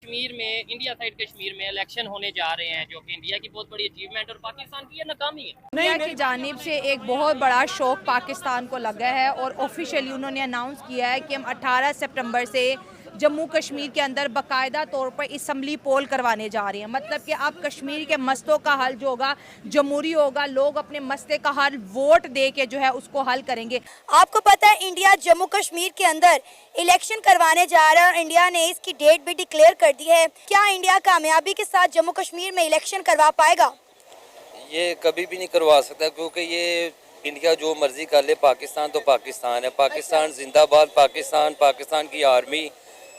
कश्मीर में, India side Kashmir में election होने जा रहे हैं, जो कि इंडिया की बहुत बड़ी अचीवमेंट और पाकिस्तान की ये नाकामी है। इंडिया की जानिब से एक बहुत बड़ा शौक पाकिस्तान को लगा है और ऑफिशियली उन्होंने अनाउंस किया है कि हम 18 सितंबर से जम्मू कश्मीर के अंदर बाकायदा तौर पर असम्बली पोल करवाने जा रहे हैं। मतलब कि अब कश्मीर के मसलों का हल जो होगा जमहूरी होगा, लोग अपने मसले का हल वोट दे के जो है उसको हल करेंगे। आपको पता है इंडिया जम्मू कश्मीर के अंदर इलेक्शन करवाने जा रहा है और इंडिया ने इसकी डेट भी डिक्लेयर कर दी है। क्या इंडिया कामयाबी के साथ जम्मू कश्मीर में इलेक्शन करवा पाएगा? ये कभी भी नहीं करवा सकता, क्योंकि ये इंडिया जो मर्जी कर ले, पाकिस्तान तो पाकिस्तान है। पाकिस्तान जिंदाबाद, पाकिस्तान की आर्मी,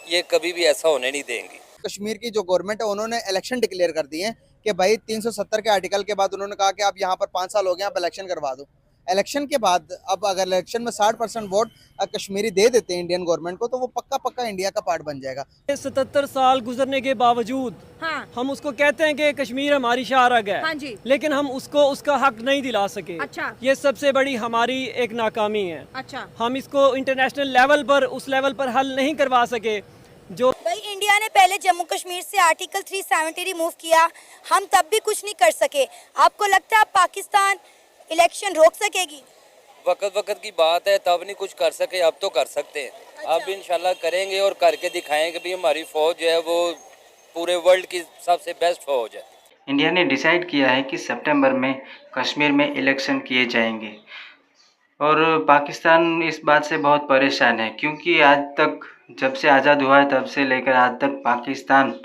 ये कभी भी ऐसा होने नहीं देंगी। कश्मीर की जो गवर्नमेंट है उन्होंने इलेक्शन डिक्लेयर कर दिए हैं कि भाई 370 के आर्टिकल के बाद उन्होंने कहा कि आप यहाँ पर 5 साल हो गए, आप इलेक्शन करवा दो। इलेक्शन के बाद अब अगर इलेक्शन में 60% वोट कश्मीरी दे देते हैं इंडियन गवर्नमेंट को, तो वो पक्का इंडिया का पार्ट बन जाएगा। 77 साल गुजरने के बावजूद हम उसको कहते हैं कि कश्मीर हमारी शाहरग है। हाँ जी। लेकिन हम उसको उसका हक नहीं दिला सके। अच्छा। ये सबसे बड़ी हमारी एक नाकामी है। अच्छा। हम इसको इंटरनेशनल लेवल पर, उस लेवल पर हल नहीं करवा सके। जो भाई इंडिया ने पहले जम्मू कश्मीर से आर्टिकल 370 रिमूव किया, हम तब भी कुछ नहीं कर सके। आपको लगता है अब पाकिस्तान इलेक्शन रोक सकेगी? वक्त की बात है, तब नहीं कुछ कर सके, अब तो कर सकते हैं। अच्छा। अब इंशाल्लाह करेंगे और करके दिखाएंगे भी हमारी फौज जो है वो पूरे वर्ल्ड की सबसे बेस्ट फौज है। इंडिया ने डिसाइड किया है कि सितंबर में कश्मीर में इलेक्शन किए जाएंगे और पाकिस्तान इस बात से बहुत परेशान है, क्योंकि आज तक जब से आज़ाद हुआ है तब से लेकर आज तक पाकिस्तान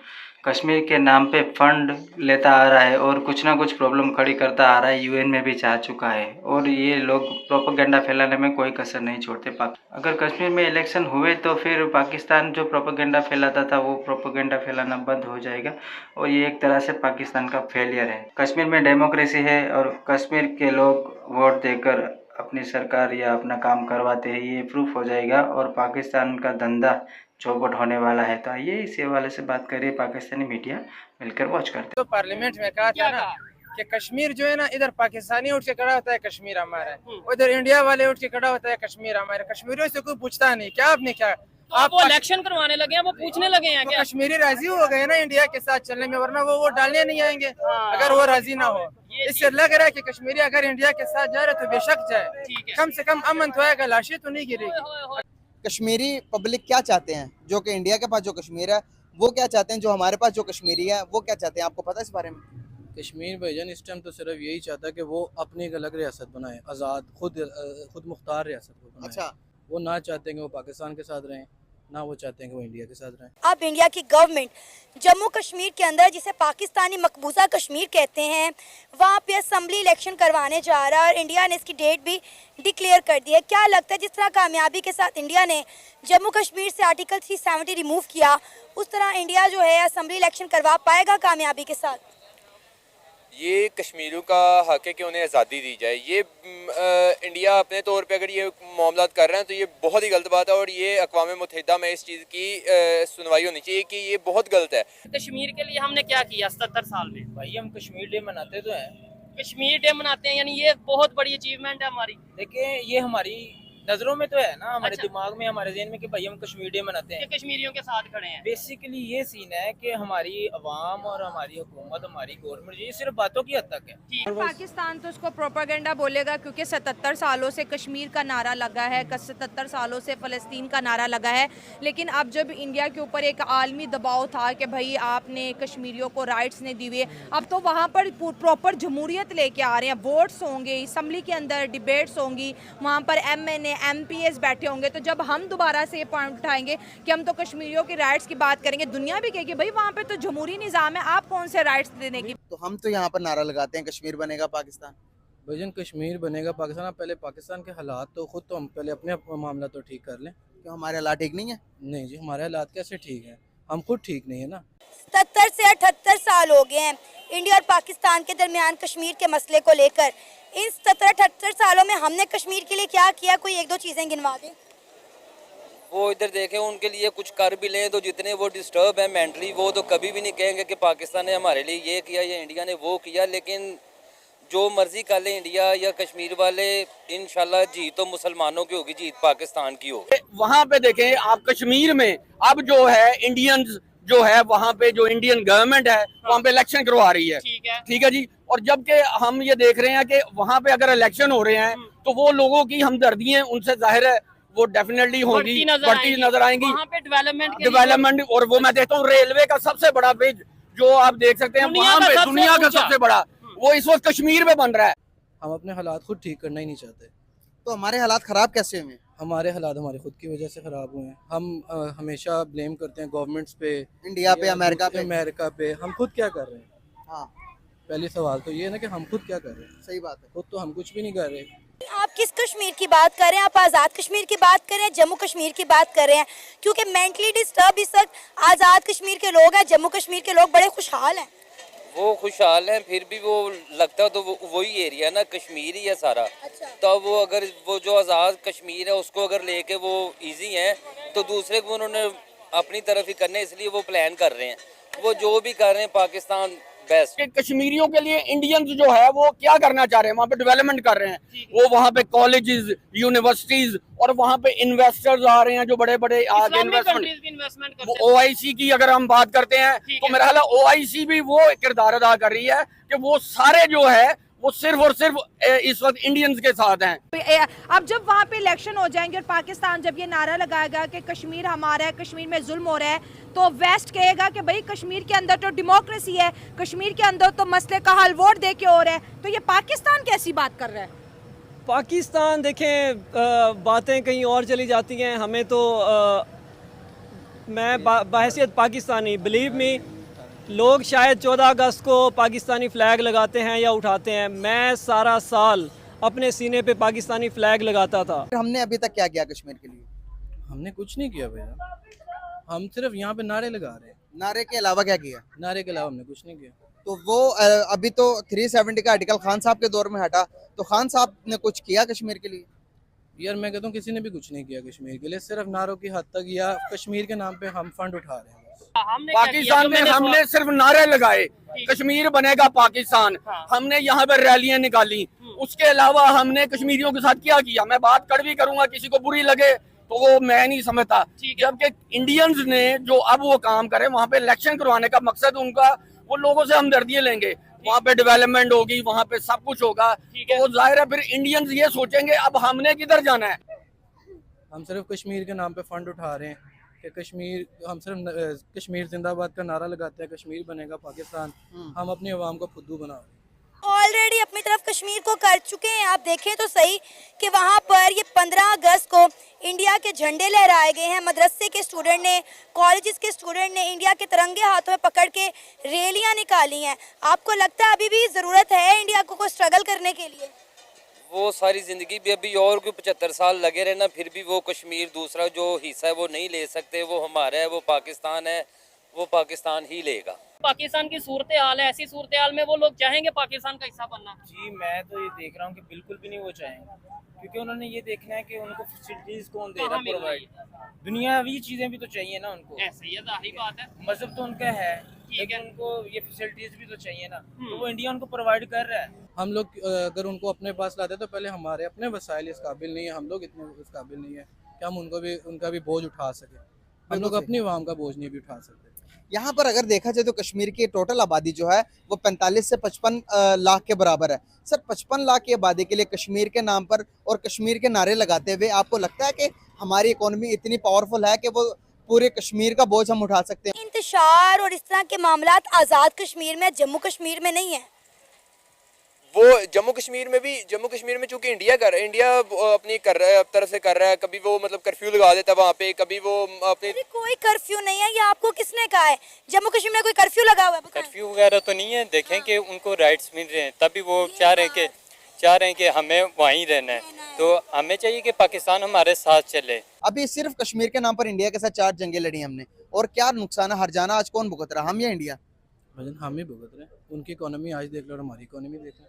कश्मीर के नाम पे फंड लेता आ रहा है और कुछ ना कुछ प्रॉब्लम खड़ी करता आ रहा है। यूएन में भी जा चुका है और ये लोग प्रोपेगेंडा फैलाने में कोई कसर नहीं छोड़ते। अगर कश्मीर में इलेक्शन हुए तो फिर पाकिस्तान जो प्रोपेगेंडा फैलाता था वो प्रोपेगेंडा फैलाना बंद हो जाएगा और ये एक तरह से पाकिस्तान का फेलियर है। कश्मीर में डेमोक्रेसी है और कश्मीर के लोग वोट देकर अपनी सरकार या अपना काम करवाते हैं, ये प्रूफ हो जाएगा और पाकिस्तान का धंधा चौपट होने वाला है। तो आइए इस हवाले से बात करिए, पाकिस्तानी मीडिया मिलकर वॉच करते हैं। तो पार्लियामेंट में कहा था ना कि कश्मीर जो है ना, इधर पाकिस्तानी उठ के खड़ा होता है कश्मीर हमारा है, उधर इंडिया वाले उठ के खड़ा होता है कश्मीर हमारा। कश्मीरियों से कोई पूछता नहीं। क्या आपने क्या तो आप वो इलेक्शन करवाने लगे हैं, वो पूछने लगे हैं क्या? कश्मीरी राजी हो गए ना इंडिया के साथ चलने में, वरना वो वोट डालने नहीं आएंगे अगर वो राजी ना हो। इससे लग रहा है कि कश्मीरी अगर इंडिया के साथ जा रहे तो बेशक जाए, कम से कम अमन तो आएगा, लाशें तो नहीं गिरेगी। कश्मीरी पब्लिक क्या चाहते हैं, जो कि इंडिया के पास जो कश्मीर है वो क्या चाहते हैं, जो हमारे पास जो कश्मीरी है वो क्या चाहते हैं, आपको पता है इस बारे में? कश्मीर भाईजान इस टाइम तो सिर्फ यही चाहता है कि वो अपनी एक अलग रियासत बनाए, आज़ाद खुद मुख्तार रियासत को बनाए। अच्छा। वो ना चाहते हैं कि वो पाकिस्तान के साथ रहें, ना वो चाहते हैं कि वो इंडिया के साथ रहें। अब इंडिया की गवर्नमेंट जम्मू कश्मीर के अंदर, जिसे पाकिस्तानी मकबूजा कश्मीर कहते हैं, वहाँ पे असम्बली इलेक्शन करवाने जा रहा है और इंडिया ने इसकी डेट भी डिक्लेयर कर दी है। क्या लगता है जिस तरह कामयाबी के साथ इंडिया ने जम्मू कश्मीर से आर्टिकल 370 रिमूव किया, उस तरह इंडिया जो है असम्बली इलेक्शन करवा पाएगा कामयाबी के साथ? ये कश्मीरियों का हक है कि उन्हें आज़ादी दी जाए। ये इंडिया अपने तौर पे अगर ये मामला कर रहे हैं तो ये बहुत ही गलत बात है और ये अक़वाम मुत्तहिदा में इस चीज़ की सुनवाई होनी चाहिए कि ये बहुत गलत है। कश्मीर के लिए हमने क्या किया 77 साल में? भाई हम कश्मीर डे मनाते तो हैं, कश्मीर डे मनाते हैं, यानी ये बहुत बड़ी अचीवमेंट है हमारी। देखिए ये हमारी नजरों में तो है ना, हमारे अच्छा। दिमाग में, हमारे ज़हन में कि भाई हम कश्मीर डे मनाते हैं। कश्मीरियों के साथ खड़े हैं। बेसिकली ये सीन है कि हमारी अवाम और हमारी हुकूमत, हमारी गवर्नमेंट, ये सिर्फ बातों की हद तक है। पाकिस्तान तो उसको प्रोपेगेंडा बोलेगा क्योंकि 77 सालों से कश्मीर का नारा लगा है, 77 सालों से फ़लस्तीन का नारा लगा है। लेकिन अब जब इंडिया के ऊपर एक आलमी दबाव था कि भाई आपने कश्मीरियों को राइट्स नहीं दिए, अब तो वहाँ पर प्रॉपर जमहूरियत लेके आ रहे हैं। वोट्स होंगे, असम्बली के अंदर डिबेट्स होंगी, वहाँ पर MNA MPs बैठे होंगे। तो जब हम दोबारा से ये पॉइंट उठाएंगे कि हम तो कश्मीरियों के राइट्स की बात करेंगे, दुनिया भी कहेगी भाई वहाँ पे तो जमहूरी निज़ाम है, आप कौन से राइट्स देने की? तो हम तो यहाँ पर नारा लगाते हैं कश्मीर बनेगा पाकिस्तान। भाईजान कश्मीर बनेगा पाकिस्तान, पहले पाकिस्तान के हालात तो खुद तो हम पहले अपने मामला तो ठीक कर लें। क्यों हमारे हालात ठीक नहीं है? नहीं जी, हमारे हालात कैसे ठीक है, हम खुद ठीक नहीं है ना। 77 से 78 साल हो गए हैं इंडिया और पाकिस्तान के दरमियान कश्मीर के मसले को लेकर। इन 77-78 सालों में हमने कश्मीर के लिए क्या किया, कोई एक दो चीजें गिनवा दें। वो इधर देखें, उनके लिए कुछ कर भी लें तो जितने वो डिस्टर्ब है मेंटली, वो तो कभी भी नहीं कहेंगे कि पाकिस्तान ने हमारे लिए ये किया या इंडिया ने वो किया। लेकिन जो मर्जी कर ले इंडिया या कश्मीर वाले, इंशाल्लाह जीत तो मुसलमानों की होगी, जीत पाकिस्तान की होगी। वहाँ पे देखें आप, कश्मीर में अब जो है इंडियंस जो है वहाँ पे जो इंडियन गवर्नमेंट है वहाँ पे इलेक्शन करवा रही है। ठीक है जी। और जबकि हम ये देख रहे हैं कि वहाँ पे अगर इलेक्शन हो रहे हैं तो वो लोगों की हमदर्दी है उनसे जाहिर है वो डेफिनेटली होगी, बढ़ती नजर आएंगी। वहाँ पे डेवलपमेंट और वो मैं देखता हूँ रेलवे का सबसे बड़ा ब्रिज जो आप देख सकते हैं वहाँ पे दुनिया का सबसे बड़ा वो इस वक्त कश्मीर में बन रहा है। हम अपने हालात खुद ठीक करना ही नहीं चाहते। तो हमारे हालात खराब कैसे हुए? हमारे हालात हमारे खुद की वजह से ख़राब हुए हैं। हम हमेशा ब्लेम करते हैं गवर्नमेंट्स पे, इंडिया पे, अमेरिका पे। हम खुद क्या कर रहे हैं? हाँ, पहली सवाल तो ये है ना कि हम खुद क्या कर रहे हैं। सही बात है। खुद तो हम कुछ भी नहीं कर रहे। आप किस कश्मीर की बात कर रहे हैं? आप आज़ाद कश्मीर की बात कर रहे हैं, जम्मू कश्मीर की बात कर रहे हैं? क्योंकि मेंटली डिस्टर्ब इस वक्त आज़ाद कश्मीर के लोग हैं, जम्मू कश्मीर के लोग बड़े खुशहाल हैं। वो खुशहाल हैं फिर भी वो लगता तो वही एरिया ना कश्मीर ही है सारा। अच्छा। तो वो अगर वो जो आज़ाद कश्मीर है उसको अगर लेके वो इजी है तो दूसरे को उन्होंने अपनी तरफ ही करने इसलिए वो प्लान कर रहे हैं। वो जो भी कर रहे हैं पाकिस्तान बेस्ट। कश्मीरियों के लिए इंडियंस जो है वो क्या करना चाह रहे हैं? वहाँ पे डेवलपमेंट कर रहे हैं। वो वहाँ पे कॉलेजेस, यूनिवर्सिटीज और वहाँ पे इन्वेस्टर्स आ रहे हैं जो बड़े बड़े आगे इन्वेस्टमेंट। OIC की अगर हम बात करते हैं तो मेरा ख्याल है OIC भी वो किरदार अदा कर रही है कि वो सारे जो है वो सिर्फ और सिर्फ इस वक्त इंडियंस के साथ हैं। अब जब वहाँ पे इलेक्शन हो जाएंगे और पाकिस्तान जब ये नारा लगाएगा कि कश्मीर हमारा है, कश्मीर में जुल्म हो रहा है, तो वेस्ट कहेगा कि भाई कश्मीर के अंदर तो डेमोक्रेसी है, कश्मीर के अंदर तो मसले का हल वोट दे के हो रहा है। तो ये पाकिस्तान कैसी बात कर रहा है? पाकिस्तान देखें बातें कहीं और चली जाती हैं। हमें तो मैं बहैसियत पाकिस्तानी, बिलीव मी, लोग शायद 14 अगस्त को पाकिस्तानी फ़्लैग लगाते हैं या उठाते हैं। मैं सारा साल अपने सीने पे पाकिस्तानी फ़्लैग लगाता था। हमने अभी तक क्या किया कश्मीर के लिए? हमने कुछ नहीं किया भैया, हम सिर्फ यहाँ पे नारे लगा रहे हैं। नारे के अलावा क्या किया? नारे के अलावा हमने कुछ नहीं किया। तो वो अभी तो 370 का आर्टिकल खान साहब के दौर में हटा, तो खान साहब ने कुछ किया कश्मीर के लिए? यार मैं कहता हूँ किसी ने भी कुछ नहीं किया कश्मीर के लिए, सिर्फ नारों की हद तक या कश्मीर के नाम पे हम फंड उठा रहे हैं। पाकिस्तान में हमने सिर्फ नारे लगाए कश्मीर बनेगा पाकिस्तान। हमने यहाँ पर रैलियां निकाली, उसके अलावा हमने कश्मीरियों के साथ क्या किया? मैं बात कड़वी करूंगा, किसी को बुरी लगे तो वो मैं नहीं समझता। जबकि इंडियंस ने जो अब वो काम करे वहाँ पे इलेक्शन करवाने का मकसद उनका वो लोगों से हमदर्दियां लेंगे, वहाँ पे डेवलपमेंट होगी, वहाँ पे सब कुछ होगा, तो वो जाहिर है फिर इंडियंस ये सोचेंगे अब हमने किधर जाना है। हम सिर्फ कश्मीर के नाम पे फंड उठा रहे हैं कि कश्मीर, हम सिर्फ कश्मीर जिंदाबाद का नारा लगाते हैं, कश्मीर बनेगा पाकिस्तान। हम अपनी आवाम को फुद्दू बना रहे हैं। ऑलरेडी अपनी तरफ कश्मीर को कर चुके हैं। आप देखें तो सही कि वहाँ पर ये 15 अगस्त को इंडिया के झंडे लहराए गए हैं। मदरसे के स्टूडेंट ने, कॉलेजेस के स्टूडेंट ने इंडिया के तिरंगे हाथों में पकड़ के रैलियां निकाली हैं। आपको लगता है अभी भी ज़रूरत है इंडिया को स्ट्रगल करने के लिए? वो सारी ज़िंदगी भी अभी और कोई 75 साल लगे रहना फिर भी वो कश्मीर दूसरा जो हिस्सा है वो नहीं ले सकते। वो हमारा है, वो पाकिस्तान है, वो पाकिस्तान ही लेगा। पाकिस्तान की सूरत हाल है, ऐसी सूरत हाल में वो लोग चाहेंगे पाकिस्तान का हिस्सा बनना? जी मैं तो ये देख रहा हूँ कि बिल्कुल भी नहीं वो चाहेंगे, क्योंकि उन्होंने ये देखना है कि उनको फैसिलिटीज कौन दे रहा है प्रोवाइड। दुनियावी चीजें भी तो चाहिए ना उनको। ऐसे ही जाहिर बात है, मजहब तो उनका है लेकिन उनको ये फैसिलिटीज भी तो चाहिए ना, तो वो इंडिया उनको प्रोवाइड कर रहा है। हम लोग अगर उनको अपने पास लाते तो पहले हमारे अपने वसाइल इस काबिल नहीं है, हम लोग इतने इस काबिल नहीं है कि हम उनका भी बोझ उठा सके। हम लोग अपनी आवाम का बोझ नहीं भी उठा सकते। यहाँ पर अगर देखा जाए तो कश्मीर की टोटल आबादी जो है वो 45 से 55 लाख के बराबर है। सर 55 लाख की आबादी के लिए कश्मीर के नाम पर और कश्मीर के नारे लगाते हुए आपको लगता है कि हमारी इकोनॉमी इतनी पावरफुल है कि वो पूरे कश्मीर का बोझ हम उठा सकते हैं? इंतशार और इस तरह के मामलात आज़ाद कश्मीर में, जम्मू कश्मीर में नहीं है। वो जम्मू कश्मीर में चूंकि इंडिया अपनी कर रहा है, तरफ से कर रहा है। कभी वो मतलब कर्फ्यू लगा देता है वहाँ पे, कभी वो अपने कोई कर्फ्यू नहीं है। ये आपको किसने कहा है जम्मू कश्मीर में कोई कर्फ्यू लगा हुआ है? कर्फ्यू वगैरह तो नहीं है। देखें कि उनको राइट्स मिल रहे हैं, तभी वो चाह रहे हैं कि हमें वहीं रहना है। तो हमें चाहिए कि पाकिस्तान हमारे साथ चले। अभी सिर्फ कश्मीर के नाम पर इंडिया के साथ 4 जंगें लड़ी हमने, और क्या नुकसान है? हर जाना आज कौन भुगत रहा, हम या इंडिया? हम ही भुगत रहे हैं। उनकी इकोनॉमी आज देख लो और हमारी इकोनॉमी देख लो,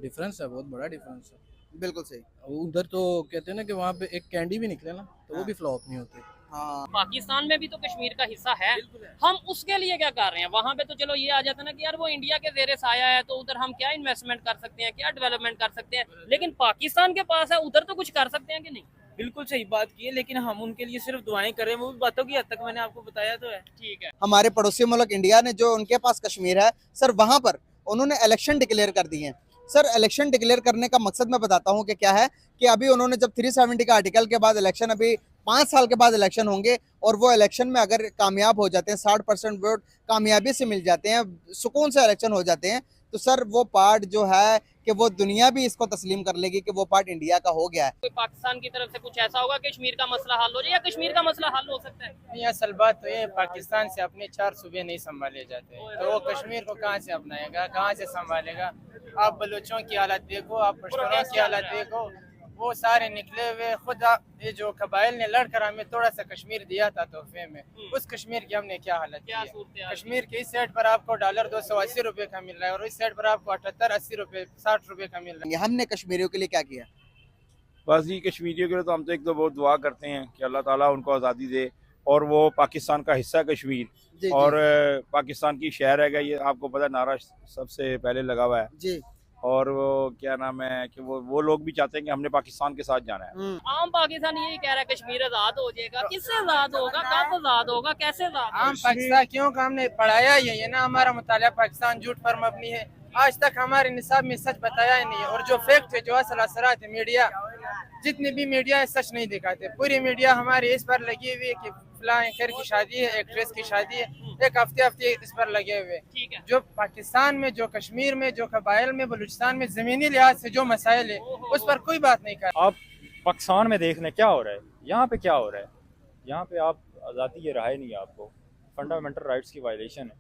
डिफरेंस है, बहुत बड़ा डिफरेंस है। बिल्कुल सही। उधर तो कहते हैं ना कि वहाँ पे एक कैंडी भी निकले ना तो वो भी फ्लॉप नहीं होते। हाँ। पाकिस्तान में भी तो कश्मीर का हिस्सा है, हम उसके लिए क्या कर रहे हैं? वहाँ पे तो चलो ये आ जाता है ना कि यार वो इंडिया के ज़ेरे साया है, तो उधर हम क्या इन्वेस्टमेंट कर सकते हैं, क्या डेवलपमेंट कर सकते हैं। लेकिन पाकिस्तान के पास है, उधर तो कुछ कर सकते हैं कि नहीं? बिल्कुल सही बात की है, लेकिन हम उनके लिए सिर्फ दुआएं कर रहे हैं, वो भी बातों की हद तक मैंने आपको बताया तो है। ठीक है। हमारे पड़ोसी मुल्क इंडिया ने जो उनके पास कश्मीर है सर, वहां पर उन्होंने इलेक्शन डिक्लेयर कर दिए हैं। सर इलेक्शन डिक्लेयर करने का मकसद मैं बताता हूं कि क्या है कि अभी उन्होंने जब 370 का आर्टिकल के बाद इलेक्शन, अभी 5 साल के बाद इलेक्शन होंगे और वो इलेक्शन में अगर कामयाब हो जाते हैं, 60% वोट कामयाबी से मिल जाते हैं, सुकून से इलेक्शन हो जाते हैं, तो सर वो पार्ट जो है कि वो दुनिया भी इसको तस्लीम कर लेगी कि वो पार्ट इंडिया का हो गया है। कोई पाकिस्तान की तरफ से कुछ ऐसा होगा कश्मीर का मसला हल हो जाए, या कश्मीर का मसला हल हो सकता है? नहीं, असल बात तो ये पाकिस्तान से अपने 4 सूबे नहीं संभाले जाते, तो वो कश्मीर को कहाँ से अपनाएगा, कहाँ से संभालेगा? आप बलूचों की हालत देखो, आप पश्तूनों की हालत देखो, वो सारे निकले हुए। खुद ये जो कबाइल ने लड़कर हमें थोड़ा सा कश्मीर दिया था तोहफे में, उस कश्मीर की हमने क्या हालत की है? कश्मीर के इस साइड पर आपको $280 का मिल रहा है और इस साइड पर आपको 78-80 रुपए 60 रुपए का मिल रहा है। हमने कश्मीरियों के लिए क्या किया? बस जी कश्मीरियों के लिए तो हम तो एक तो बहुत दुआ करते हैं कि अल्लाह ताला उनको आज़ादी दे, और वो पाकिस्तान का हिस्सा कश्मीर और पाकिस्तान की शहर है, ये आपको पता नारा सबसे पहले लगा हुआ है जी। और वो क्या नाम है कि वो लोग भी चाहते हैं कि हमने पाकिस्तान के साथ जाना है। आम पाकिस्तान यही कह रहा है कश्मीर आजाद हो जाएगा, किससे आजाद होगा, कब आजाद होगा, कैसे आजाद? आम पाकिस्तान क्यों का हमने पढ़ाया ही है ना, हमारा मुतालिया पाकिस्तान झूठ पर मबनी है। आज तक हमारे निसाब में सच बताया ही नहीं है, और जो फैक्ट है, जो असल असरात है, मीडिया जितने भी मीडिया है सच नहीं दिखाते। पूरी मीडिया हमारी इस पर लगी हुई है कि फलां खैर की शादी है, एक्ट्रेस की शादी है, एक हफ्ते इस पर लगे हुए। जो पाकिस्तान में, जो कश्मीर में, जो कबाइल में, बलूचिस्तान में ज़मीनी लिहाज से जो मसाइल है उस पर कोई बात नहीं कर। आप पाकिस्तान में देख लें क्या हो रहा है, यहाँ पे क्या हो रहा है, यहाँ पे आप आज़ादी ये रहा ही नहीं, आपको फंडामेंटल राइट्स की वायलेशन है,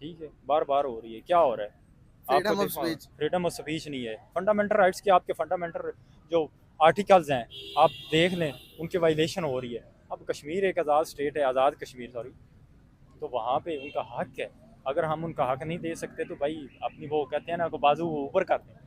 ठीक है, बार बार हो रही है। क्या हो रहा है? फ्रीडम ऑफ स्पीच नहीं है, फंडामेंटल राइट्स की, आपके फंडामेंटल जो आर्टिकल्स हैं आप देख लें, उनकी वायलेशन हो रही है। अब कश्मीर एक आज़ाद स्टेट है, आज़ाद कश्मीर सॉरी, तो वहाँ पे उनका हक है। अगर हम उनका हक नहीं दे सकते तो भाई अपनी वो कहते हैं ना, को बाजू ऊपर करते हैं।